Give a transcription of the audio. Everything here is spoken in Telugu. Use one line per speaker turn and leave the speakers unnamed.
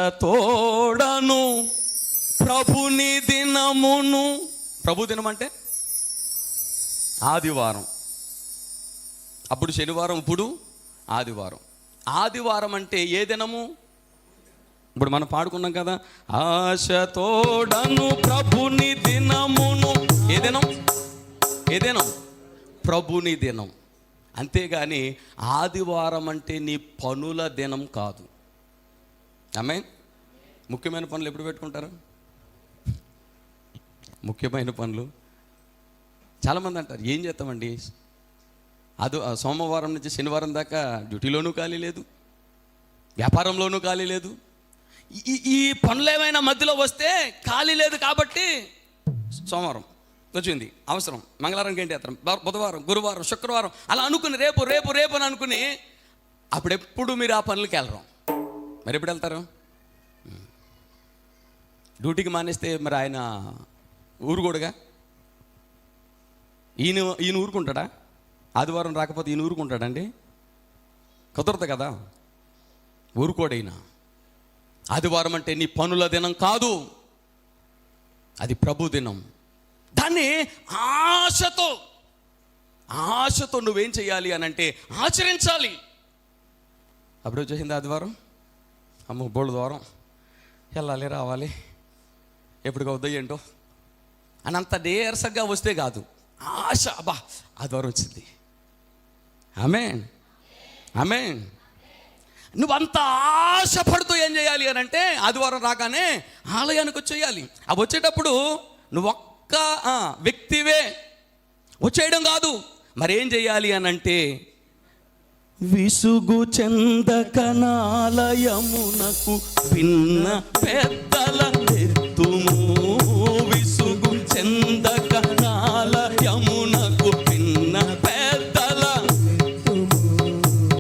ఆశతోడను ప్రభుని దినమును. ప్రభు దినం అంటే ఆదివారం, అప్పుడు శనివారం, ఇప్పుడు ఆదివారం. ఆదివారం అంటే ఏ దినము? ఇప్పుడు మనం పాడుకున్నాం కదా, ఆశతోడను ప్రభుని దినమును. ఏ దినం? ఏ దినం? ప్రభుని దినం. అంతేగాని ఆదివారం అంటే నీ పనుల దినం కాదు. ఆమేన్. ముఖ్యమైన పనులు ఎప్పుడు పెట్టుకుంటారు? ముఖ్యమైన పనులు చాలామంది అంటారు, ఏం చేస్తామండి, సోమవారం నుంచి శనివారం దాకా డ్యూటీలోనూ ఖాళీ లేదు, వ్యాపారంలోనూ ఖాళీ లేదు. ఈ పనులు ఏమైనా మధ్యలో వస్తే ఖాళీ లేదు కాబట్టి సోమవారం వచ్చింది అవసరం, మంగళవారంకి ఏంటి చేస్తాం, బుధవారం, గురువారం, శుక్రవారం అలా అనుకుని రేపు రేపు రేపు అని అనుకుని అప్పుడెప్పుడు మీరు ఆ పనులకి వెళ్ళరు. మరి ఎప్పుడు వెళ్తారు? డ్యూటీకి మానేస్తే మరి ఆయన ఊరుకోడుగా. ఈయన ఊరుకుంటాడా? ఆదివారం రాకపోతే ఈయన ఊరుకుంటాడండి? కుదరదు కదా, ఊరుకోడైనా. ఆదివారం అంటే నీ పనుల దినం కాదు, అది ప్రభు దినం. దాన్ని ఆశతో నువ్వేం చేయాలి అని అంటే ఆచరించాలి. అప్పుడు వచ్చేసింది ఆదివారం, అమ్మ బోళ్ళు ద్వారం వెళ్ళాలి, రావాలి, ఎప్పుడుగా వద్ద ఏంటో అని అంత నీరసంగా వస్తే కాదు. ఆశ, అబ్బా ఆదివారం వచ్చింది, ఆమేన్ ఆమేన్. నువ్వంత ఆశపడుతూ ఏం చేయాలి అని అంటే ఆదివారం రాగానే ఆలయానికి వచ్చేయాలి. అవి వచ్చేటప్పుడు నువ్వు ఒక్క వ్యక్తివే వచ్చేయడం కాదు, మరేం చేయాలి అని అంటే విసుగు చెందకనాలయమునకు పిన్న పెద్దల